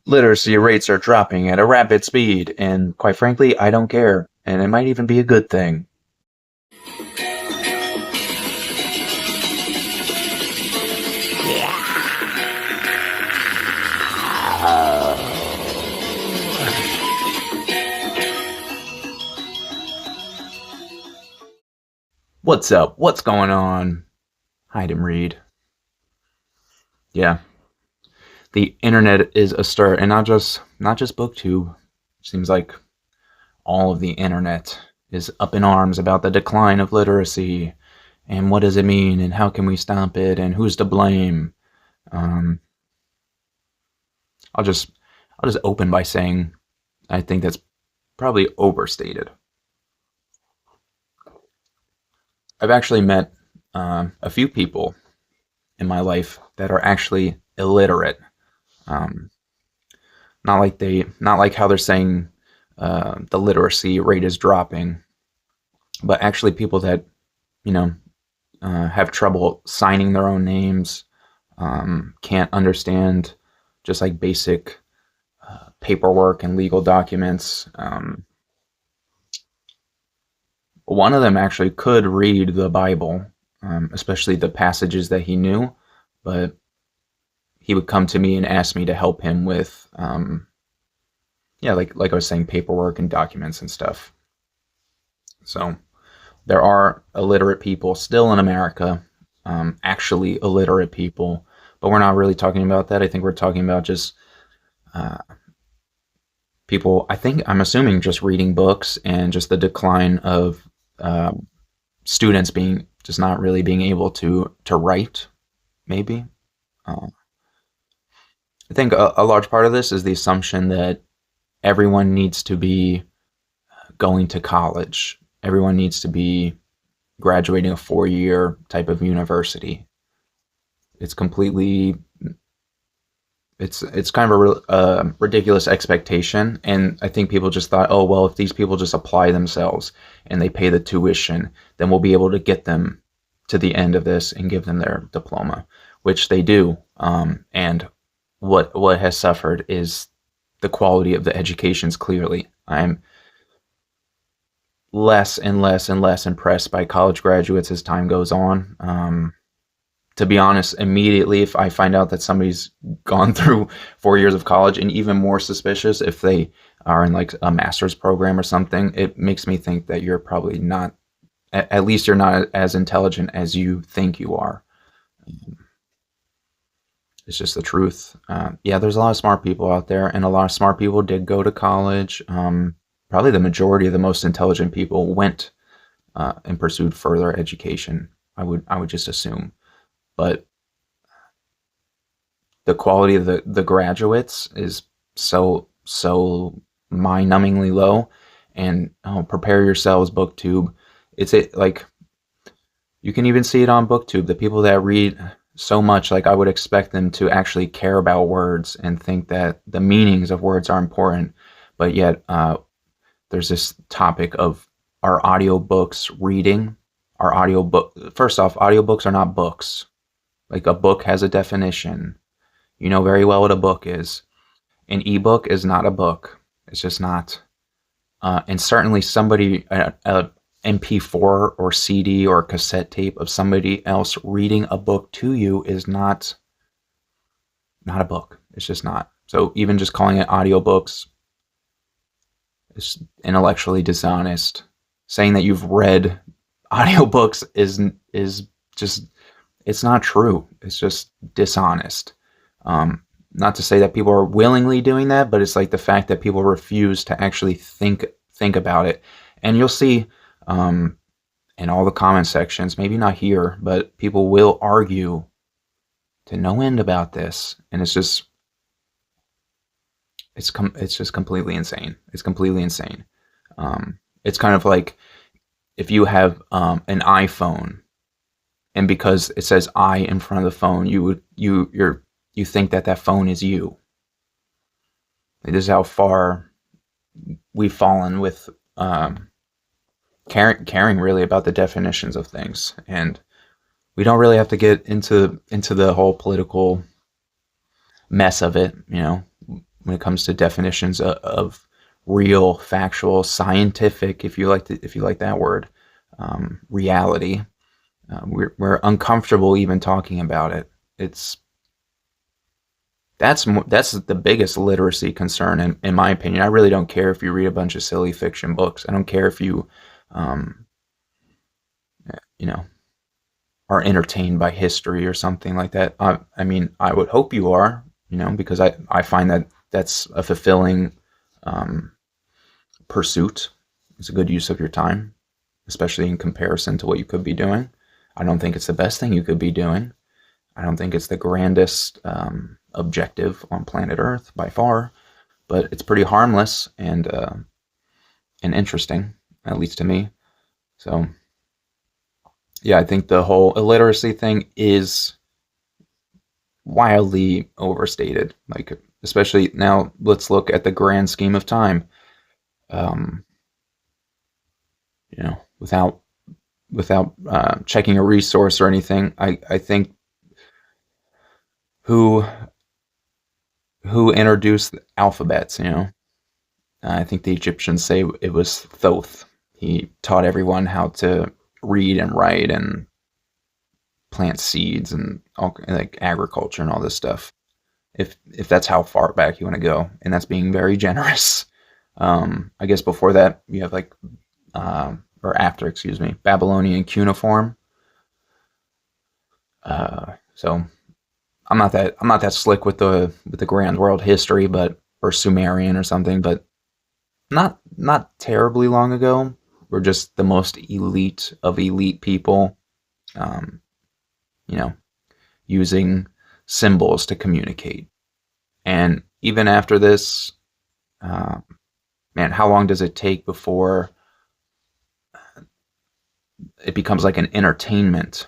Literacy rates are dropping at a rapid speed, and quite frankly, I don't care, and it might even be a good thing. What's up? What's going on? Hide and read. Yeah, the internet is astir, and not just BookTube. Seems like all of the internet is up in arms about the decline of literacy, and what does it mean, and how can we stop it, and who's to blame. Um, I'll just I'll just open by saying I think that's probably overstated. I've actually met a few people in my life that are actually illiterate. Um, not like how they're saying the literacy rate is dropping, but actually people that you know have trouble signing their own names, can't understand just like basic paperwork and legal documents. One of them actually could read the Bible, especially the passages that he knew, but he would come to me and ask me to help him with, yeah, like I was saying, paperwork and documents and stuff. So there are illiterate people still in America, actually illiterate people, but we're not really talking about that. I think we're talking about just uh, people. I'm assuming just reading books and just the decline of uh, students being just not really being able to write. Maybe uh, I think a large part of this is the assumption that everyone needs to be going to college. Everyone needs to be graduating a 4-year type of university. It's completely it's kind of a ridiculous expectation, and I think people just thought, oh well, if these people just apply themselves and they pay the tuition, then we'll be able to get them to the end of this and give them their diploma, which they do. And what has suffered is the quality of the educations. Clearly, I'm less and less and less impressed by college graduates as time goes on. To be honest, immediately if I find out that somebody's gone through 4 years of college, and even more suspicious if they are in like a master's program or something, it makes me think that you're probably not, at least you're not as intelligent as you think you are. It's just the truth. Yeah, there's a lot of smart people out there, and a lot of smart people did go to college. Probably the majority of the most intelligent people went and pursued further education. I would just assume, but the quality of the graduates is so mind-numbingly low. And oh, prepare yourselves, BookTube. It's it like you can even see it on BookTube. The people that read so much, like I would expect them to actually care about words and think that the meanings of words are important, but yet there's this topic of our audiobooks reading. Our audiobook, first off, audiobooks are not books. Like a book has a definition. You know very well what a book is. An ebook is not a book. It's just not. And certainly somebody, a MP4 or CD or cassette tape of somebody else reading a book to you is not a book. It's just not. So even just calling it audiobooks is intellectually dishonest. Saying that you've read audiobooks is just, it's not true. It's just dishonest. Not to say that people are willingly doing that, but it's like the fact that people refuse to actually think about it. And you'll see in all the comment sections, maybe not here, but people will argue to no end about this, and it's just completely insane. It's completely insane. It's kind of like if you have an iPhone, and because it says "I" in front of the phone, you think that phone is you. This is how far we've fallen with caring really about the definitions of things, and we don't really have to get into the whole political mess of it. when it comes to definitions of real, factual, scientific, if you like that word, reality. We're uncomfortable even talking about it. It's that's the biggest literacy concern in my opinion. I really don't care if you read a bunch of silly fiction books. I don't care if you, um, you know, are entertained by history or something like that. I mean, I would hope you are, because I find that that's a fulfilling um, pursuit. It's a good use of your time, especially in comparison to what you could be doing. I don't think it's the best thing you could be doing. I don't think it's the grandest objective on planet Earth by far, but it's pretty harmless and interesting, at least to me. So yeah, I think the whole illiteracy thing is wildly overstated. Like, especially now, let's look at the grand scheme of time. Um, without checking a resource or anything, I think who who introduced alphabets. I think the Egyptians say it was Thoth. He taught everyone how to read and write and plant seeds and all like agriculture and all this stuff. If that's how far back you want to go, and that's being very generous. I guess before that you have like or after, excuse me, Babylonian cuneiform. So I'm not that slick with the grand world history, but or Sumerian or something, but not terribly long ago. We're just the most elite of elite people, um, you know, using symbols to communicate. And even after this, uh, man, how long does it take before it becomes like an entertainment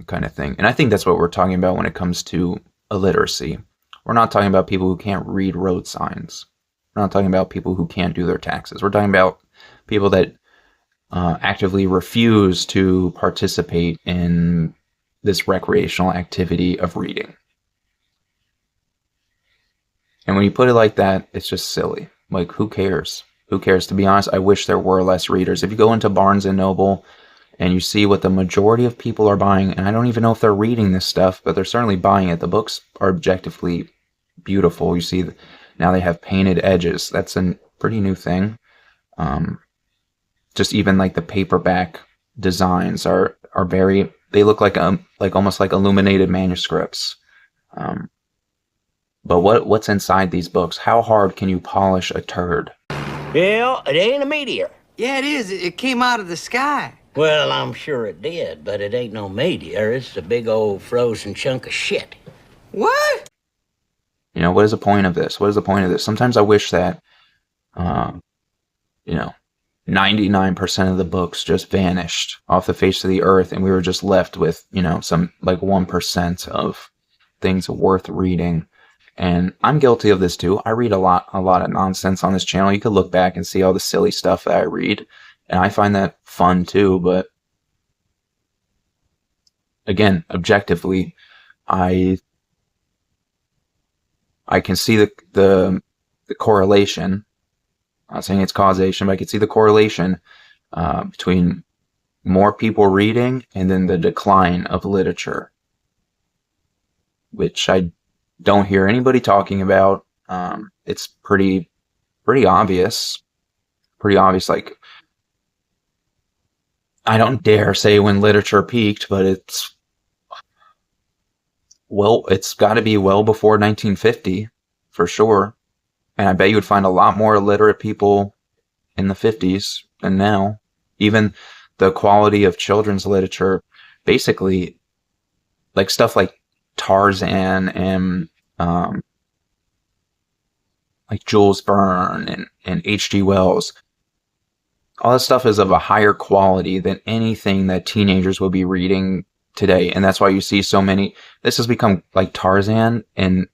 kind of thing? And I think that's what we're talking about when it comes to illiteracy. We're not talking about people who can't read road signs. We're not talking about people who can't do their taxes. We're talking about people that actively refuse to participate in this recreational activity of reading. And when you put it like that, it's just silly. Like, who cares? Who cares? To be honest, I wish there were less readers. If you go into Barnes and Noble and you see what the majority of people are buying, and I don't even know if they're reading this stuff, but they're certainly buying it. The books are objectively beautiful. You see, now they have painted edges. That's a pretty new thing. Um, just even like the paperback designs are very. They look like almost like illuminated manuscripts. Um, but what's inside these books? How hard can you polish a turd? Well, it ain't a meteor. Yeah, it is. It came out of the sky. Well, I'm sure it did, but it ain't no meteor. It's a big old frozen chunk of shit. What? What is the point of this? What is the point of this? Sometimes I wish that, you know, 99% of the books just vanished off the face of the earth and we were just left with, some like 1% of things worth reading. And I'm guilty of this too. I read a lot of nonsense on this channel. You could look back and see all the silly stuff that I read, and I find that fun too. But again, objectively, I can see the correlation. I'm not saying it's causation, but I can see the correlation between more people reading and then the decline of literature, which I don't hear anybody talking about. It's pretty obvious. Pretty obvious. Like, I don't dare say when literature peaked, but it's got to be well before 1950 for sure. And I bet you would find a lot more illiterate people in the 50s than now. Even the quality of children's literature, basically, like stuff like Tarzan and like Jules Verne and H.G. Wells, all this stuff is of a higher quality than anything that teenagers will be reading today. And that's why you see so many. This has become like Tarzan and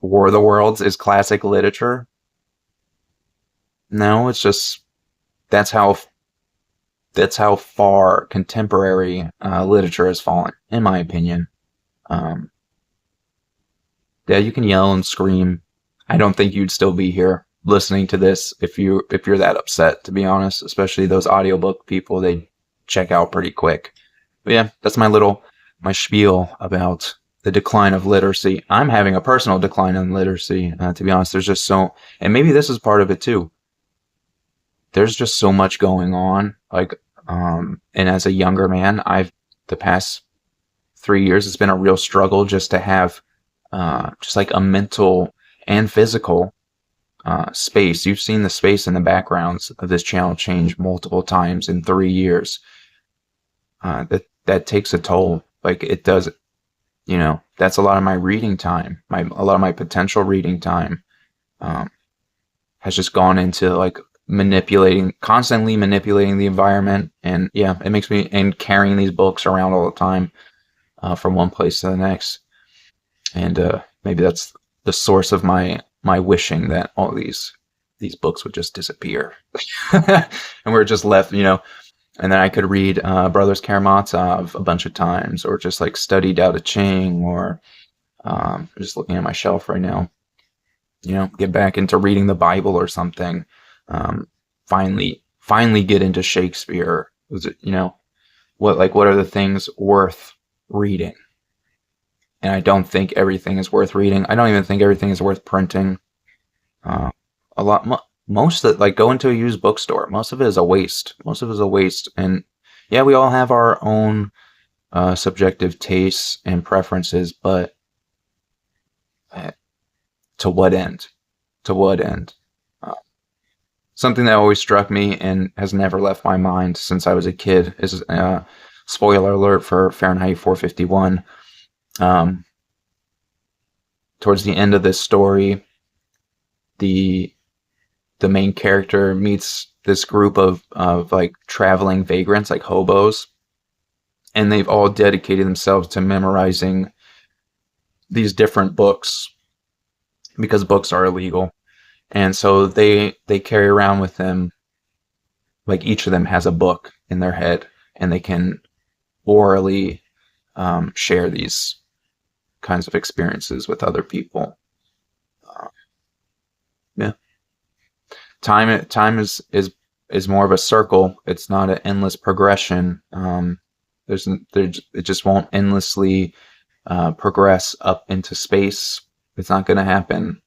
War of the Worlds is classic literature. No, it's just that's how far contemporary literature has fallen, in my opinion. Yeah, you can yell and scream I don't think you'd still be here listening to this if you're that upset, to be honest. Especially those audiobook people, they check out pretty quick. But yeah, that's my spiel about the decline of literacy. I'm having a personal decline in literacy, to be honest. There's just and maybe this is part of it too. There's just so much going on. And as a younger man, the past 3 years, it's been a real struggle just to have, just like a mental and physical space. You've seen the space in the backgrounds of this channel change multiple times in 3 years. That takes a toll. Like it does, that's a lot of my reading time. A lot of my potential reading time has just gone into like constantly manipulating the environment. And yeah, it makes me, and carrying these books around all the time from one place to the next. And maybe that's the source of my wishing that all these books would just disappear. And we're just left, and then I could read Brothers Karamazov a bunch of times, or just like study Tao Te Ching, or just looking at my shelf right now, get back into reading the Bible or something. Finally get into Shakespeare. What are the things worth reading? And I don't think everything is worth reading. I don't even think everything is worth printing. Most of it, like go into a used bookstore, most of it is a waste. And yeah, we all have our own subjective tastes and preferences, but to what end? Something that always struck me and has never left my mind since I was a kid is, spoiler alert for Fahrenheit 451. Towards the end of this story, the main character meets this group of like traveling vagrants, like hobos, and they've all dedicated themselves to memorizing these different books because books are illegal. And so they carry around with them, like each of them has a book in their head, and they can orally share these kinds of experiences with other people. Yeah, time is more of a circle. It's not an endless progression. It just won't endlessly progress up into space. It's not going to happen.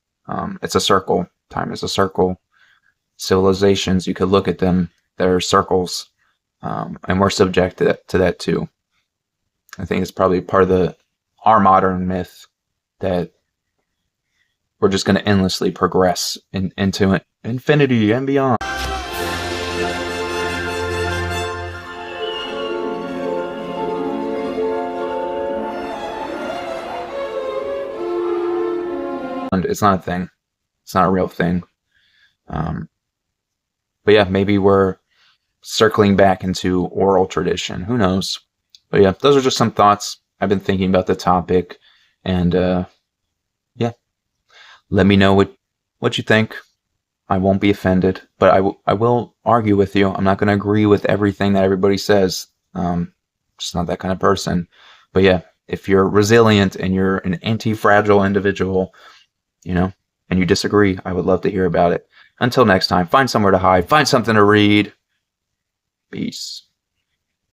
It's a circle. Time is a circle. Civilizations, you could look at them, they're circles, and we're subject to that too. I think it's probably part of our modern myth that we're just going to endlessly progress into infinity and beyond. And it's not a thing. It's not a real thing. But yeah, maybe we're circling back into oral tradition. Who knows? But yeah, those are just some thoughts. I've been thinking about the topic, and yeah, let me know what you think. I won't be offended, but I will argue with you. I'm not going to agree with everything that everybody says. Just not that kind of person. But yeah, if you're resilient and you're an anti-fragile individual, and you disagree, I would love to hear about it. Until next time, find somewhere to hide, find something to read. Peace.